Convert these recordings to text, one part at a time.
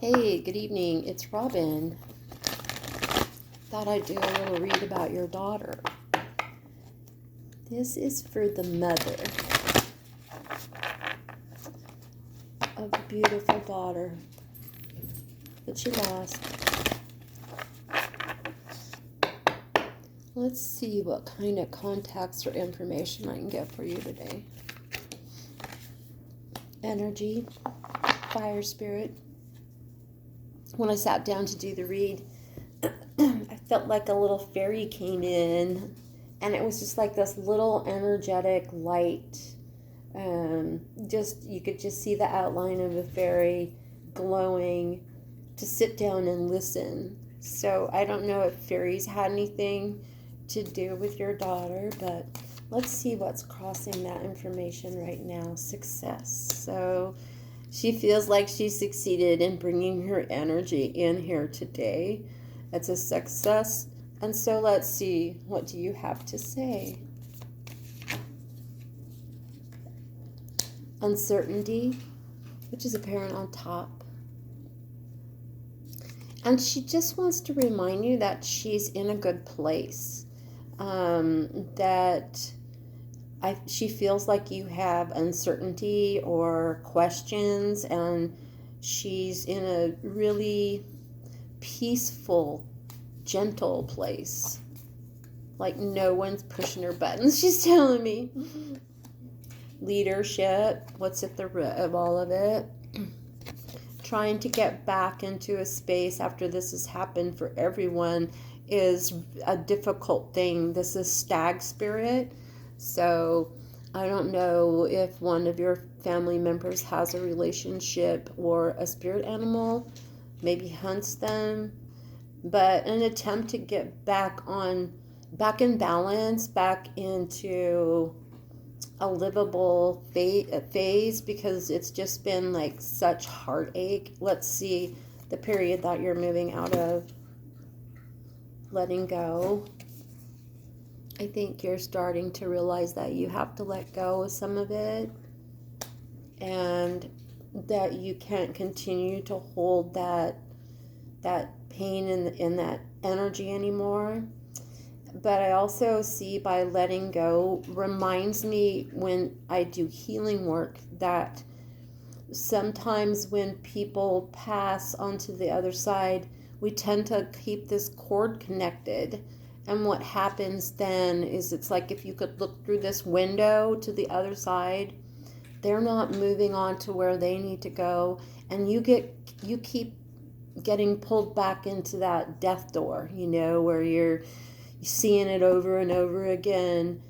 Hey, good evening. It's Robin. Thought I'd do a little read about your daughter. This is for the mother of a beautiful daughter that she lost. Let's see what kind of contacts or information I can get for you today. Energy, fire spirit. When I sat down to do the read, I felt like a little fairy came in, and it was just like this little energetic light. You could just see the outline of a fairy glowing to sit down and listen. So I don't know if fairies had anything to do with your daughter, but let's see what's crossing that information right now. Success. So she feels like she succeeded in bringing her energy in here today. It's a success. And so let's see, what do you have to say? Uncertainty, which is apparent on top. And she just wants to remind you that she's in a good place. She feels like you have uncertainty or questions, and she's in a really peaceful, gentle place. Like no one's pushing her buttons, she's telling me. Leadership, what's at the root of all of it? Trying to get back into a space after this has happened for everyone is a difficult thing. This is stag spirit. So I don't know if one of your family members has a relationship or a spirit animal, maybe hunts them, but an attempt to get back in balance, back into a livable phase, because it's just been like such heartache. Let's see the period that you're moving out of. Letting go. I think you're starting to realize that you have to let go of some of it, and that you can't continue to hold that pain in that energy anymore. But I also see, by letting go, reminds me when I do healing work that sometimes when people pass onto the other side, we tend to keep this cord connected. And what happens then is, it's like if you could look through this window to the other side, they're not moving on to where they need to go, and you keep getting pulled back into that death door, where you're seeing it over and over again.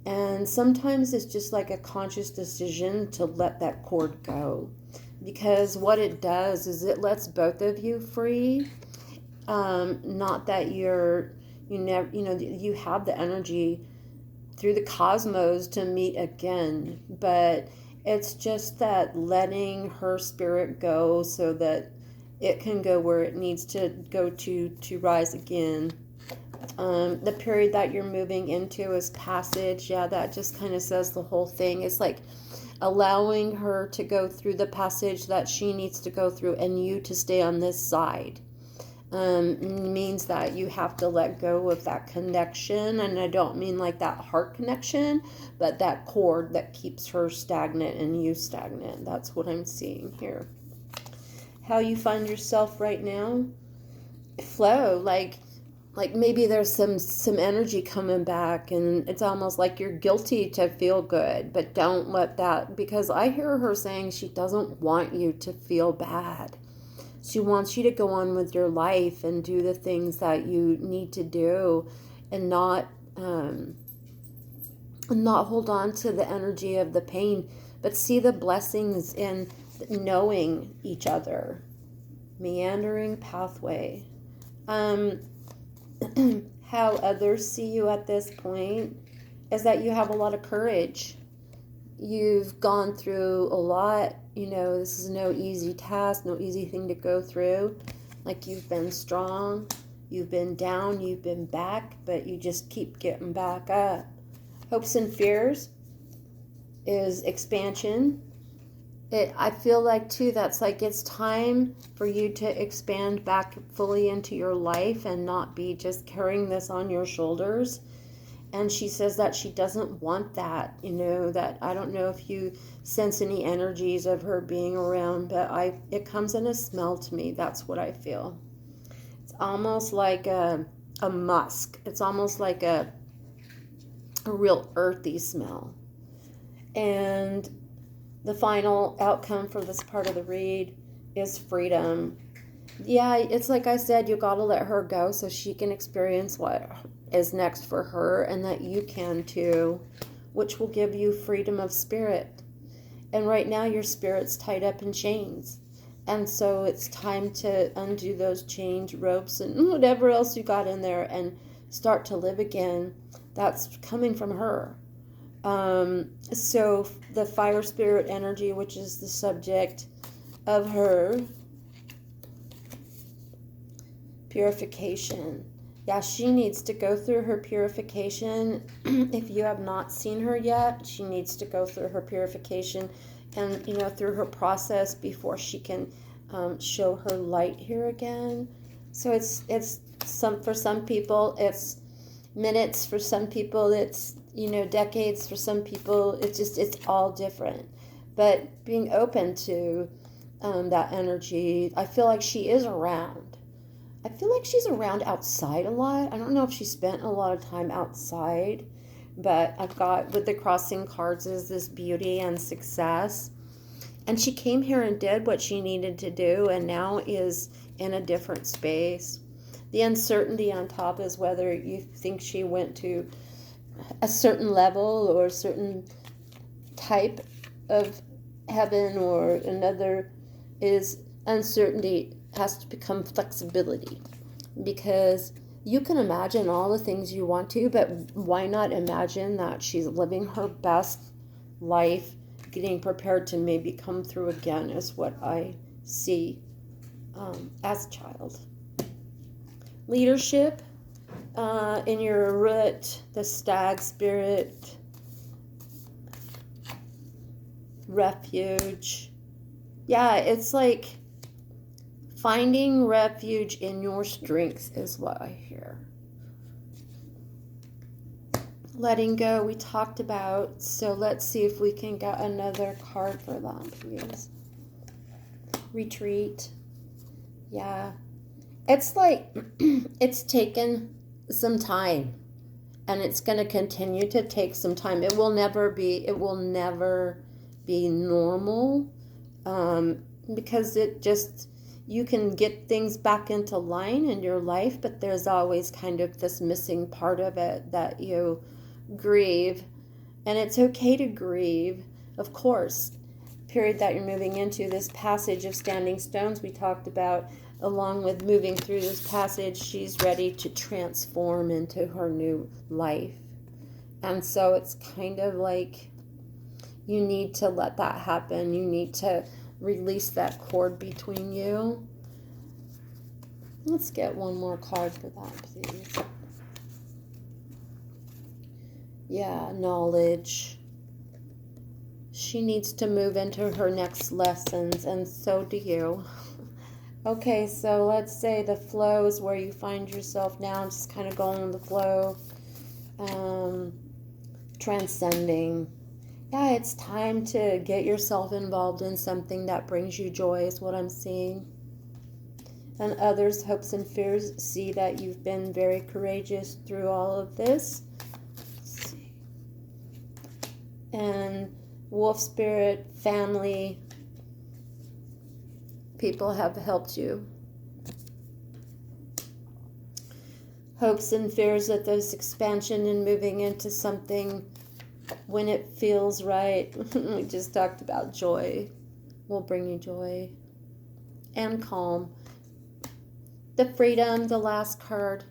And sometimes it's just like a conscious decision to let that cord go, because what it does is it lets both of you free. Not that you have the energy through the cosmos to meet again, but it's just that letting her spirit go so that it can go where it needs to go to rise again. The period that you're moving into is passage. Yeah, that just kind of says the whole thing. It's like allowing her to go through the passage that she needs to go through, and you to stay on this side. Means that you have to let go of that connection. And I don't mean like that heart connection, but that cord that keeps her stagnant and you stagnant. That's what I'm seeing here. How you find yourself right now? Flow, like maybe there's some energy coming back, and it's almost like you're guilty to feel good, but don't let that, because I hear her saying she doesn't want you to feel bad. She wants you to go on with your life and do the things that you need to do, and not hold on to the energy of the pain, but see the blessings in knowing each other. Meandering pathway. How others see you at this point is that you have a lot of courage. You've gone through a lot. This is no easy task, no easy thing to go through. Like, you've been strong, you've been down, you've been back, but you just keep getting back up. Hopes and fears is expansion. I feel like too that's like it's time for you to expand back fully into your life and not be just carrying this on your shoulders. And she says that she doesn't want that, that I don't know if you sense any energies of her being around, but it comes in a smell to me. That's what I feel. It's almost like a musk. It's almost like a real earthy smell. And the final outcome for this part of the read is freedom. Yeah, it's like I said, you got to let her go so she can experience what is next for her, and that you can too, which will give you freedom of spirit. And right now your spirit's tied up in chains. And so it's time to undo those chains, ropes, and whatever else you got in there and start to live again. That's coming from her. So the fire spirit energy, which is the subject of her purification. Yeah, she needs to go through her purification. If you have not seen her yet, she needs to go through her purification and, through her process before she can show her light here again. So it's for some people, it's minutes. For some people, it's, decades. For some people, it's all different. But being open to that energy, I feel like she is around. I feel like she's around outside a lot. I don't know if she spent a lot of time outside, but I've got with the crossing cards is this beauty and success. And she came here and did what she needed to do and now is in a different space. The uncertainty on top is whether you think she went to a certain level or a certain type of heaven or another. Is uncertainty has to become flexibility, because you can imagine all the things you want to, but why not imagine that she's living her best life, getting prepared to maybe come through again, is what I see as a child. Leadership in your root, the stag spirit, refuge. Yeah, it's like finding refuge in your strengths is what I hear. Letting go, we talked about, so let's see if we can get another card for that, please. Retreat. Yeah. It's like it's taken some time, and it's going to continue to take some time. It will never be normal, because you can get things back into line in your life, but there's always kind of this missing part of it that you grieve. And it's okay to grieve, of course. Period that you're moving into, this passage of standing stones we talked about, along with moving through this passage, she's ready to transform into her new life. And so it's kind of like you need to let that happen. You need to release that cord between you. Let's get one more card for that, please. Yeah, knowledge. She needs to move into her next lessons, and so do you. Okay, so let's say the flow is where you find yourself now, just kind of going with the flow. Transcending. Yeah, it's time to get yourself involved in something that brings you joy, is what I'm seeing. And others' hopes and fears see that you've been very courageous through all of this. Let's see. And wolf spirit, family, people have helped you. Hopes and fears that there's expansion and moving into something when it feels right. We just talked about joy. Will bring you joy and calm. The freedom, the last card,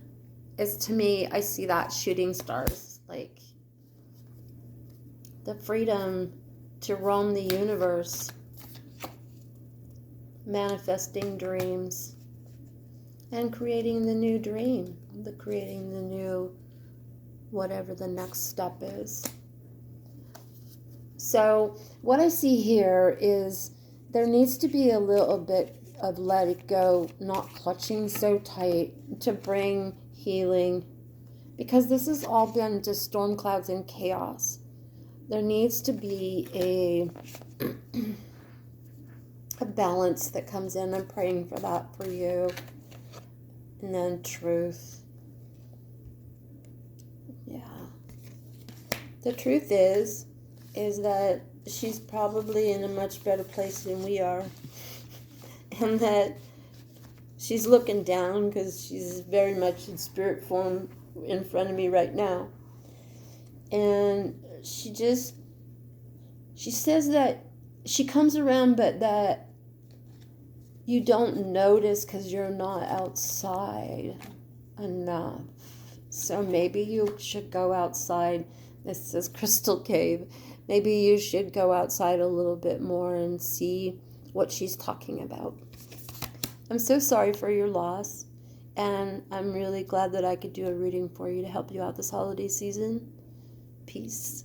is, to me, I see that shooting stars. Like the freedom to roam the universe, manifesting dreams, and creating the new dream, creating the new whatever the next step is. So what I see here is there needs to be a little bit of let it go, not clutching so tight, to bring healing, because this has all been just storm clouds and chaos. There needs to be a balance that comes in. I'm praying for that for you. And then truth. Yeah. The truth is that she's probably in a much better place than we are. And that she's looking down because she's very much in spirit form in front of me right now. And she says that she comes around, but that you don't notice because you're not outside enough. So maybe you should go outside. This is Crystal Cave. Maybe you should go outside a little bit more and see what she's talking about. I'm so sorry for your loss, and I'm really glad that I could do a reading for you to help you out this holiday season. Peace.